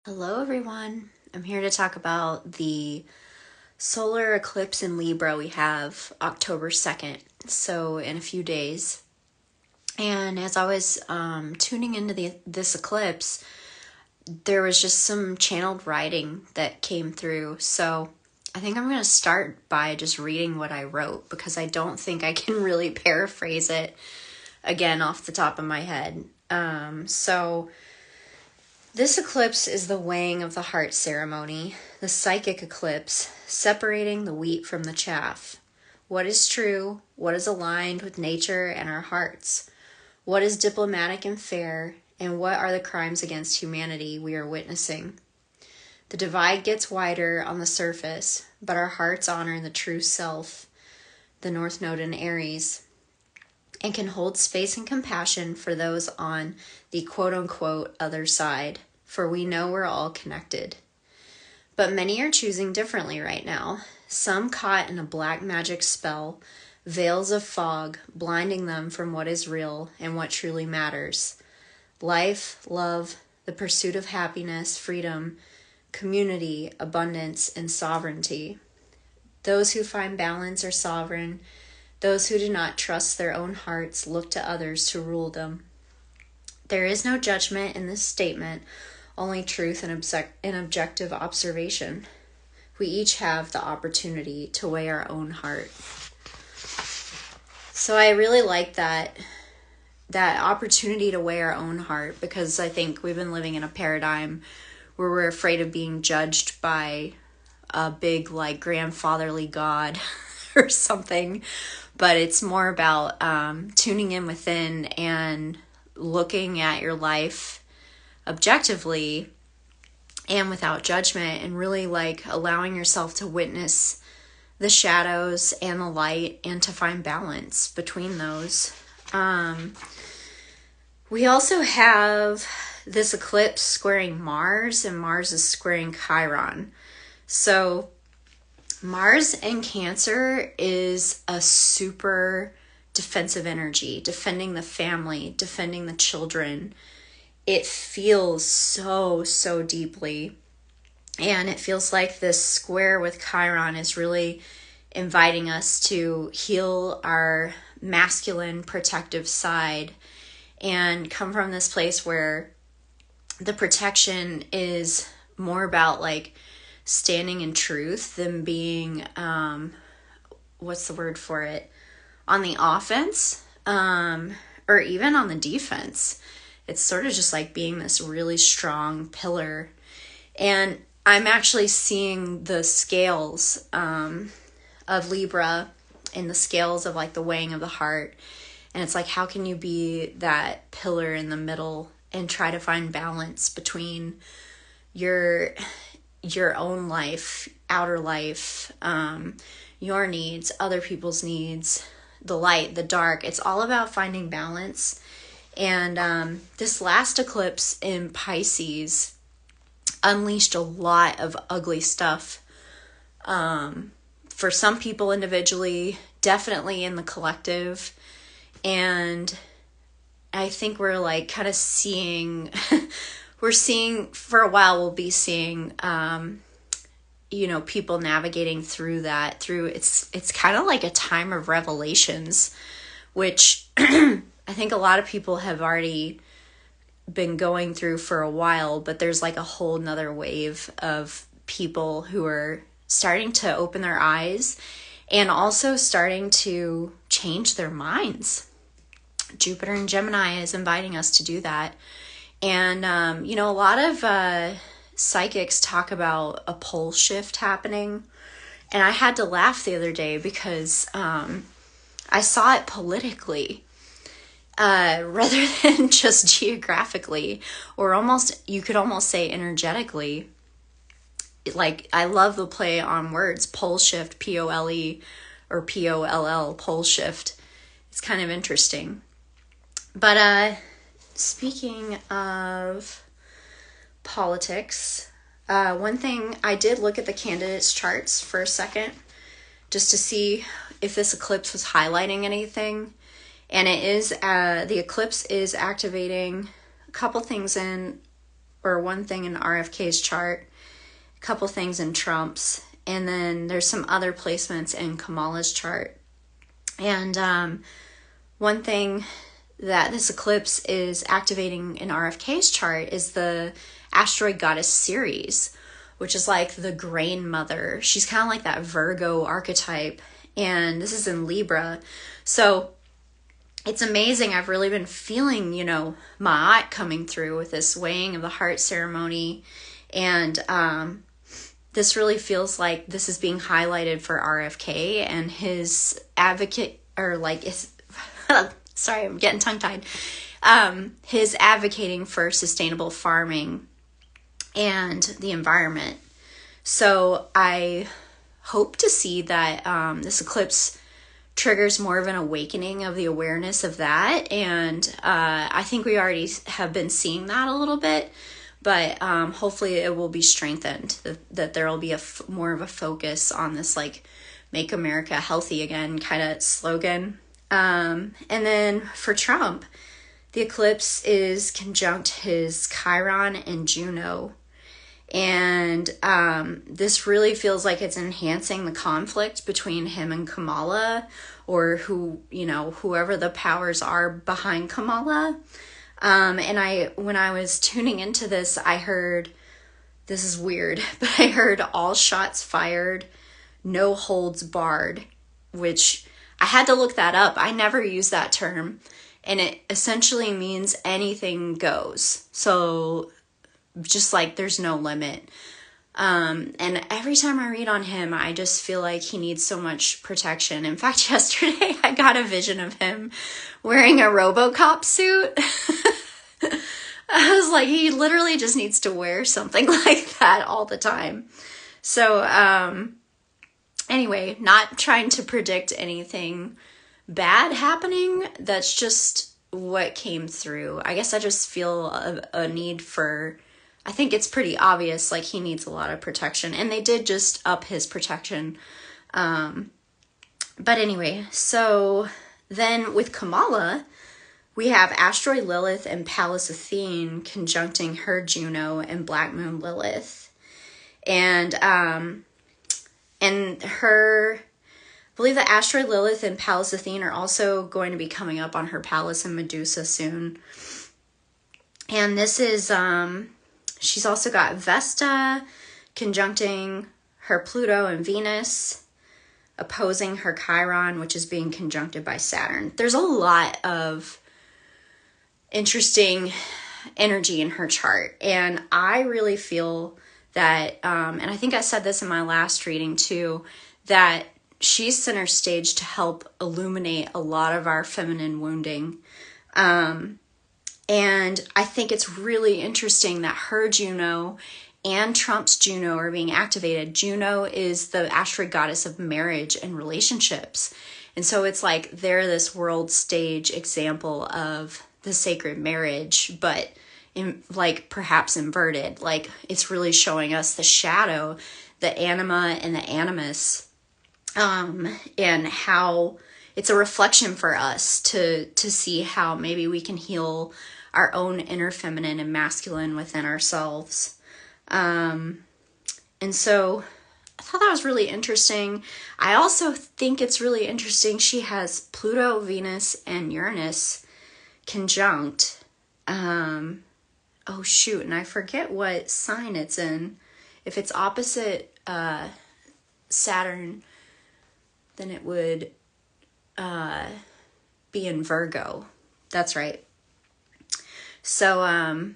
Hello everyone, I'm here to talk about the solar eclipse in Libra we have October 2nd, so in a few days. And as I was tuning into this eclipse, there was just some channeled writing that came through. So I think I'm going to start by just reading what I wrote because I don't think I can really paraphrase it again off the top of my head. This eclipse is the weighing of the heart ceremony, the psychic eclipse, separating the wheat from the chaff. What is true? What is aligned with nature and our hearts? What is diplomatic and fair? And what are the crimes against humanity we are witnessing? The divide gets wider on the surface, but our hearts honor the true self, the North Node in Aries, and can hold space and compassion for those on the quote-unquote other side, for we know we're all connected. But many are choosing differently right now, some caught in a black magic spell, veils of fog blinding them from what is real and what truly matters. Life, love, the pursuit of happiness, freedom, community, abundance, and sovereignty. Those who find balance are sovereign. Those who do not trust their own hearts look to others to rule them. There is no judgment in this statement, only truth and objective observation. We each have the opportunity to weigh our own heart. So I really like that opportunity to weigh our own heart, because I think we've been living in a paradigm where we're afraid of being judged by a big, grandfatherly God or something. But it's more about tuning in within and looking at your life objectively and without judgment, and really allowing yourself to witness the shadows and the light and to find balance between those. We also have this eclipse squaring Mars, and Mars is squaring Chiron. So Mars in Cancer is a super defensive energy, defending the family, defending the children. It feels so deeply. And it feels like this square with Chiron is really inviting us to heal our masculine protective side and come from this place where the protection is more about standing in truth than being, what's the word for it, on the offense, or even on the defense. It's sort of just being this really strong pillar. And I'm actually seeing the scales of Libra and the scales of the weighing of the heart. And it's how can you be that pillar in the middle and try to find balance between your own life, outer life, your needs, other people's needs, the light, the dark. It's all about finding balance. And this last eclipse in Pisces unleashed a lot of ugly stuff. For some people individually, definitely in the collective. And I think we're kind of seeing... We're seeing, for a while, we'll be seeing, people navigating through that. It's kind of like a time of revelations, which I think a lot of people have already been going through for a while, but there's a whole nother wave of people who are starting to open their eyes and also starting to change their minds. Jupiter in Gemini is inviting us to do that. And, a lot of psychics talk about a pole shift happening. And I had to laugh the other day because I saw it politically rather than just geographically, or you could almost say energetically. I love the play on words, pole shift, P-O-L-E, or P-O-L-L, pole shift. It's kind of interesting. But, speaking of politics, one thing, I did look at the candidates' charts for a second just to see if this eclipse was highlighting anything. And it is, the eclipse is activating a couple things in or one thing in RFK's chart, a couple things in Trump's, and then there's some other placements in Kamala's chart. And one thing that this eclipse is activating in RFK's chart is the asteroid goddess Ceres, which is like the grain mother. She's kind of like that Virgo archetype, and this is in Libra. So it's amazing. I've really been feeling, you know, Ma'at coming through with this weighing of the heart ceremony. And this really feels like this is being highlighted for RFK and his advocate, or like, sorry, I'm getting tongue-tied. His advocating for sustainable farming and the environment. So I hope to see that this eclipse triggers more of an awakening of the awareness of that. And I think we already have been seeing that a little bit, but hopefully it will be strengthened, that there will be more of a focus on this like Make America Healthy Again kind of slogan. And then for Trump, the eclipse is conjunct his Chiron and Juno. And this really feels like it's enhancing the conflict between him and Kamala, or whoever the powers are behind Kamala. And when I was tuning into this, I heard, this is weird, but I heard all shots fired, no holds barred, which I had to look that up. I never use that term, and it essentially means anything goes. So just like there's no limit. And every time I read on him, I just feel like he needs so much protection. In fact, yesterday I got a vision of him wearing a RoboCop suit. I was like, he literally just needs to wear something like that all the time. So, anyway, not trying to predict anything bad happening. That's just what came through. I guess I just feel a need for, I think it's pretty obvious, like he needs a lot of protection, and they did just up his protection. But anyway, so then with Kamala, we have Asteroid Lilith and Pallas Athene conjuncting her Juno and Black Moon Lilith. And her, I believe that Asteroid Lilith and Pallas Athene are also going to be coming up on her Pallas and Medusa soon. And this is, she's also got Vesta conjuncting her Pluto and Venus, opposing her Chiron, which is being conjuncted by Saturn. There's a lot of interesting energy in her chart. And I really feel that, and I think I said this in my last reading too, that she's center stage to help illuminate a lot of our feminine wounding. And I think it's really interesting that her Juno and Trump's Juno are being activated. Juno is the asteroid goddess of marriage and relationships. And so it's like they're this world stage example of the sacred marriage, but perhaps inverted. Like it's really showing us the shadow, the anima and the animus, and how it's a reflection for us to see how maybe we can heal our own inner feminine and masculine within ourselves. And so I thought that was really interesting. I also think it's really interesting she has Pluto, Venus, and Uranus conjunct. Oh shoot, and I forget what sign it's in. If it's opposite Saturn, then it would be in Virgo. That's right. So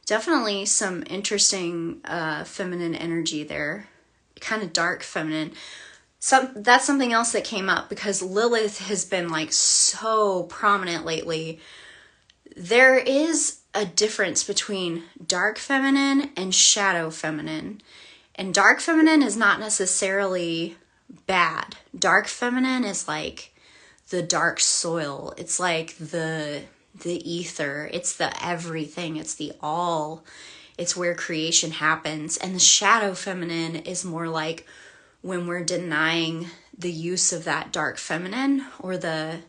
definitely some interesting feminine energy there, kind of dark feminine. That's something else that came up because Lilith has been like so prominent lately. There is a difference between dark feminine and shadow feminine. And dark feminine is not necessarily bad. Dark feminine is like the dark soil. It's like the ether. It's the everything. It's the all. It's where creation happens. And the shadow feminine is more like when we're denying the use of that dark feminine, or the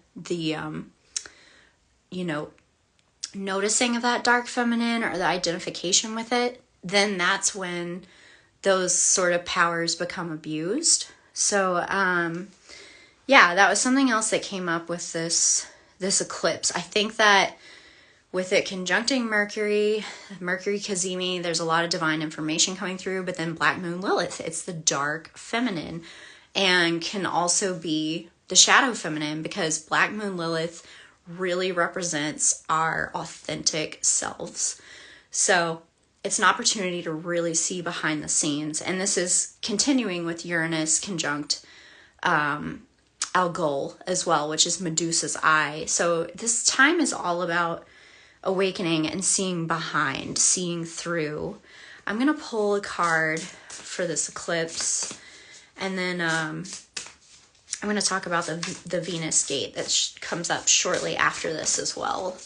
noticing of that dark feminine or the identification with it, then that's when those sort of powers become abused. So, yeah, that was something else that came up with this eclipse. I think that with it conjuncting Mercury Cazimi, there's a lot of divine information coming through, but then Black Moon Lilith, it's the dark feminine and can also be the shadow feminine, because Black Moon Lilith really represents our authentic selves. So it's an opportunity to really see behind the scenes. And this is continuing with Uranus conjunct Algol as well, which is Medusa's eye. So this time is all about awakening and seeing behind, seeing through. I'm going to pull a card for this eclipse, and then I'm going to talk about the Venus gate that comes up shortly after this as well.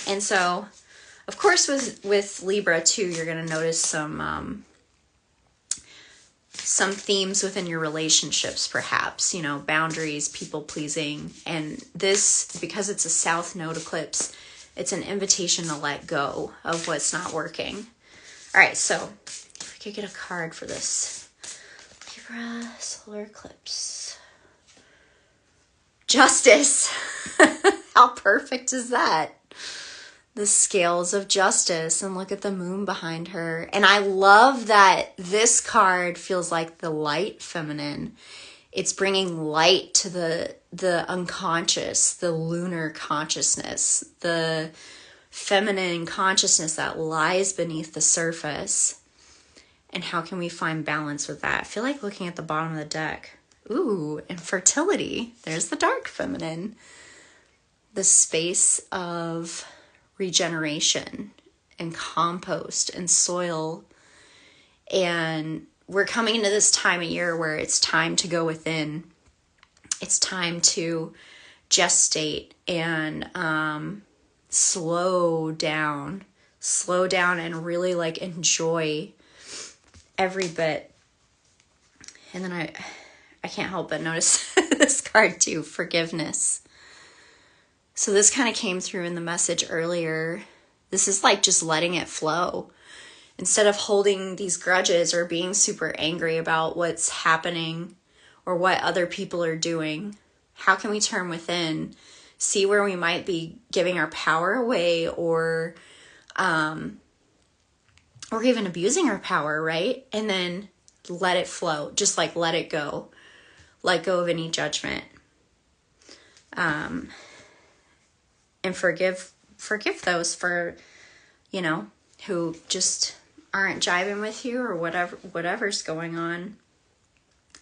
And so, of course, with Libra too, you're going to notice some themes within your relationships, perhaps, you know, boundaries, people pleasing. And this, because it's a South Node eclipse, it's an invitation to let go of what's not working. All right, so if we could get a card for this Libra solar eclipse. Justice. How perfect is that? The scales of justice, and look at the moon behind her. And I love that this card feels like the light feminine. It's bringing light to the unconscious, the lunar consciousness, the feminine consciousness that lies beneath the surface. And how can we find balance with that? I feel like looking at the bottom of the deck. Ooh, and fertility. There's the dark feminine. The space of regeneration and compost and soil. And we're coming into this time of year where it's time to go within. It's time to gestate and slow down and really like enjoy every bit. And then I can't help but notice this card too, forgiveness. So this kind of came through in the message earlier. This is like just letting it flow. Instead of holding these grudges or being super angry about what's happening or what other people are doing, how can we turn within, see where we might be giving our power away or even abusing our power, right? And then let it flow, just like let it go. Let go of any judgment. And forgive those for, you know, who just aren't jiving with you or whatever's going on.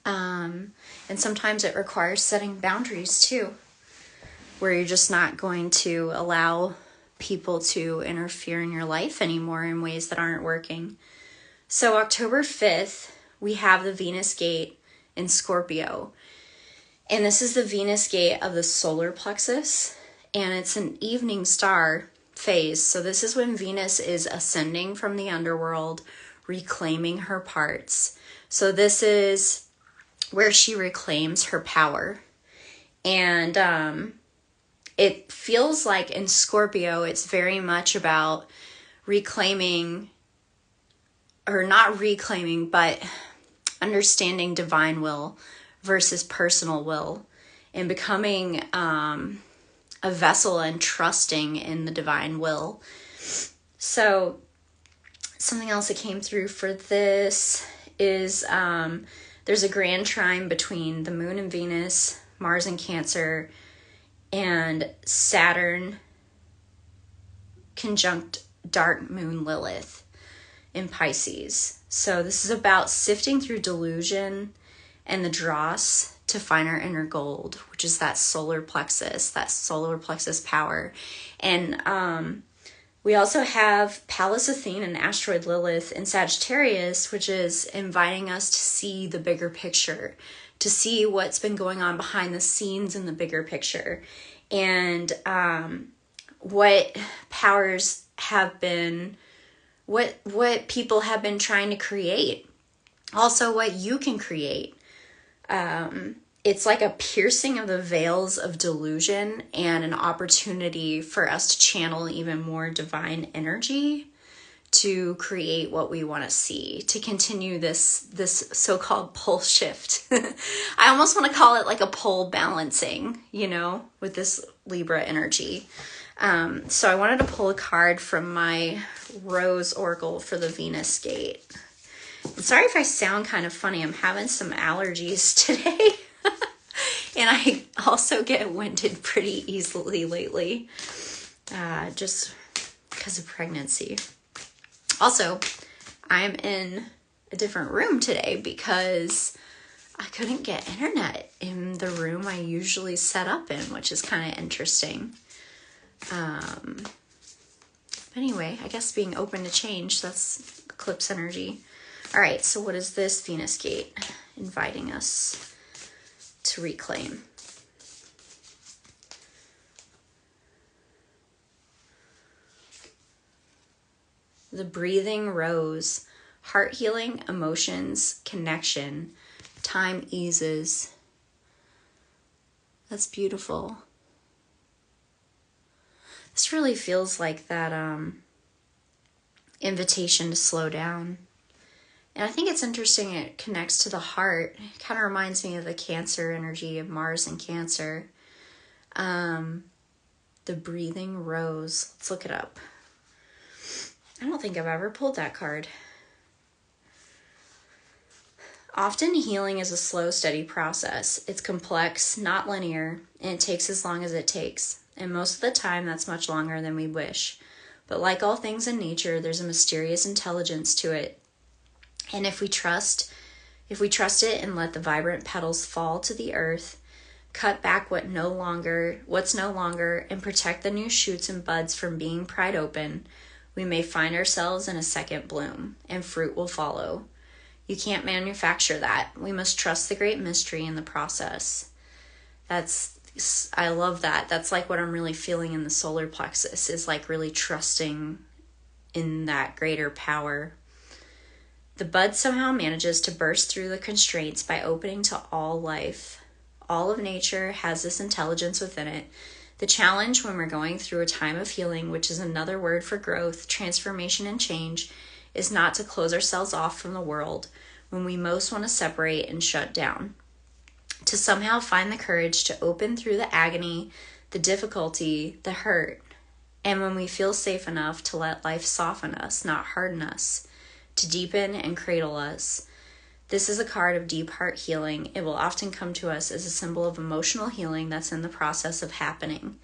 And sometimes it requires setting boundaries too, where you're just not going to allow people to interfere in your life anymore in ways that aren't working. So October 5th, we have the Venus gate in Scorpio. And this is the Venus gate of the solar plexus. And it's an evening star phase. So this is when Venus is ascending from the underworld, reclaiming her parts. So this is where she reclaims her power. And it feels like in Scorpio, it's very much about reclaiming, or not reclaiming, but understanding divine will versus personal will, and becoming a vessel and trusting in the divine will. So something else that came through for this is there's a grand trine between the moon and Venus, Mars and Cancer, and Saturn conjunct dark moon Lilith in Pisces. So this is about sifting through delusion and the dross to find our inner gold, which is that solar plexus power. And we also have Pallas, Athene, and Asteroid Lilith in Sagittarius, which is inviting us to see the bigger picture, to see what's been going on behind the scenes in the bigger picture, and what powers have been, what people have been trying to create. Also what you can create. it's like a piercing of the veils of delusion and an opportunity for us to channel even more divine energy to create what we want to see, to continue this so-called pole shift. I almost want to call it like a pole balancing, you know, with this Libra energy. So I wanted to pull a card from my Rose Oracle for the Venus gate. I'm sorry if I sound kind of funny. I'm having some allergies today. And I also get winded pretty easily lately, just because of pregnancy. Also, I'm in a different room today because I couldn't get internet in the room I usually set up in, which is kind of interesting. Anyway, I guess being open to change, that's eclipse energy. All right, so what is this Venus gate inviting us to reclaim? The breathing rose, heart healing, emotions, connection, time eases. That's beautiful. This really feels like that invitation to slow down. And I think it's interesting, it connects to the heart. It kind of reminds me of the Cancer energy of Mars and Cancer. The breathing rose. Let's look it up. I don't think I've ever pulled that card. Often healing is a slow, steady process. It's complex, not linear, and it takes as long as it takes. And most of the time, that's much longer than we wish. But like all things in nature, there's a mysterious intelligence to it. And if we trust it and let the vibrant petals fall to the earth, cut back what's no longer, and protect the new shoots and buds from being pried open, we may find ourselves in a second bloom, and fruit will follow. You can't manufacture that. We must trust the great mystery in the process. I love that. That's like what I'm really feeling in the solar plexus, is like really trusting in that greater power. The bud somehow manages to burst through the constraints by opening to all life. All of nature has this intelligence within it. The challenge when we're going through a time of healing, which is another word for growth, transformation, and change, is not to close ourselves off from the world when we most want to separate and shut down. To somehow find the courage to open through the agony, the difficulty, the hurt, and when we feel safe enough to let life soften us, not harden us, to deepen and cradle us. This is a card of deep heart healing. It will often come to us as a symbol of emotional healing that's in the process of happening.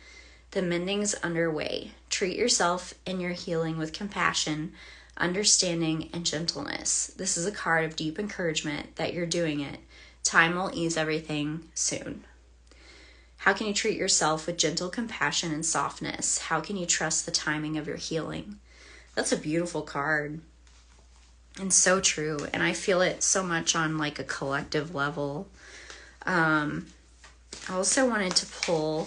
The mending's underway. Treat yourself and your healing with compassion, understanding, and gentleness. This is a card of deep encouragement that you're doing it. Time will ease everything soon. How can you treat yourself with gentle compassion and softness? How can you trust the timing of your healing? That's a beautiful card. And so true. And I feel it so much on like a collective level. I also wanted to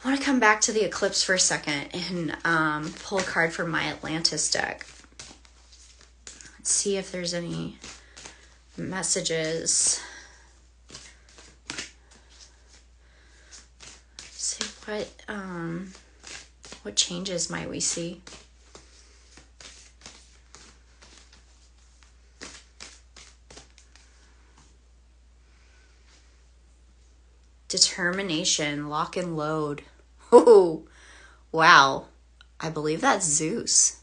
I want to come back to the eclipse for a second and pull a card from my Atlantis deck. Let's see if there's any messages. Let's see what changes might we see. Determination, lock and load. Oh, wow. I believe that's Zeus.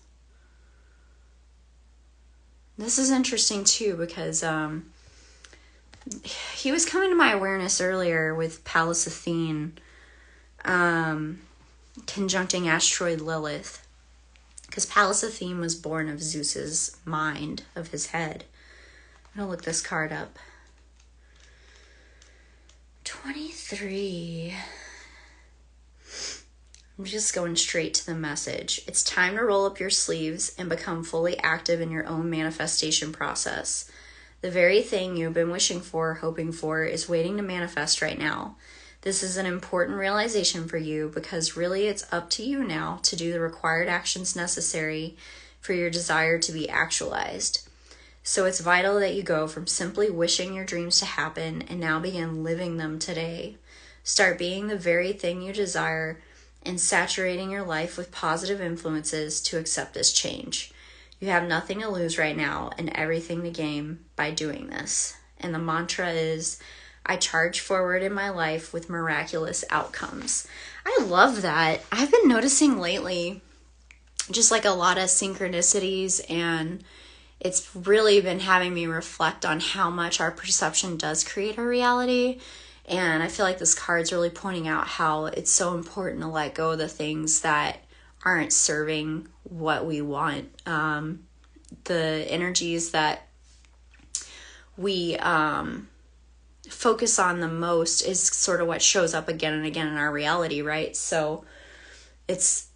This is interesting too because he was coming to my awareness earlier with Pallas Athene conjuncting Asteroid Lilith, because Pallas Athene was born of Zeus's mind, of his head. I'm going to look this card up. 23. I'm just going straight to the message. It's time to roll up your sleeves and become fully active in your own manifestation process. The very thing you've been wishing for, hoping for, is waiting to manifest right now. This is an important realization for you because really it's up to you now to do the required actions necessary for your desire to be actualized. So it's vital that you go from simply wishing your dreams to happen and now begin living them today. Start being the very thing you desire and saturating your life with positive influences to accept this change. You have nothing to lose right now and everything to gain by doing this. And the mantra is, I charge forward in my life with miraculous outcomes. I love that. I've been noticing lately just like a lot of synchronicities, and it's really been having me reflect on how much our perception does create our reality. And I feel like this card's really pointing out how it's so important to let go of the things that aren't serving what we want. The energies that we focus on the most is sort of what shows up again and again in our reality, right? So it's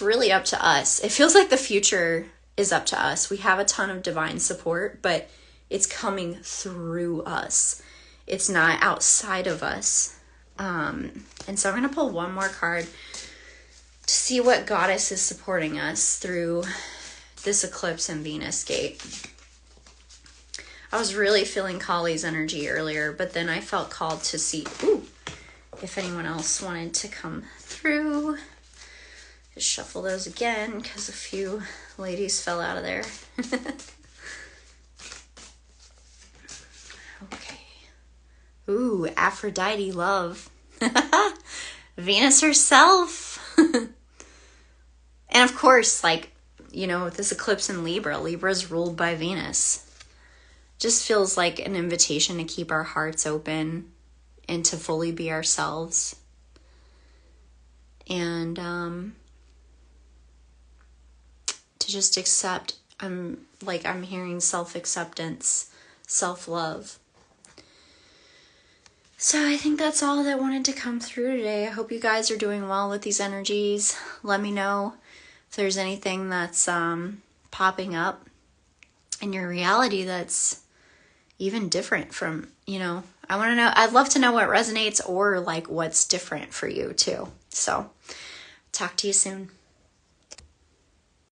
really up to us. It feels like the future is up to us. We have a ton of divine support, but it's coming through us. It's not outside of us. And so I'm going to pull one more card to see what goddess is supporting us through this eclipse and Venus gate. I was really feeling Kali's energy earlier, but then I felt called to see if anyone else wanted to come through. Just shuffle those again because a few ladies fell out of there. Okay. Ooh, Aphrodite love. Venus herself. And of course, like, you know, with this eclipse in Libra, Libra's ruled by Venus. Just feels like an invitation to keep our hearts open and to fully be ourselves. And to just accept. I'm hearing self-acceptance, self-love. So I think that's all that wanted to come through today. I hope you guys are doing well with these energies. Let me know if there's anything that's popping up in your reality that's even different from, I want to know. I'd love to know what resonates or like what's different for you too. So talk to you soon.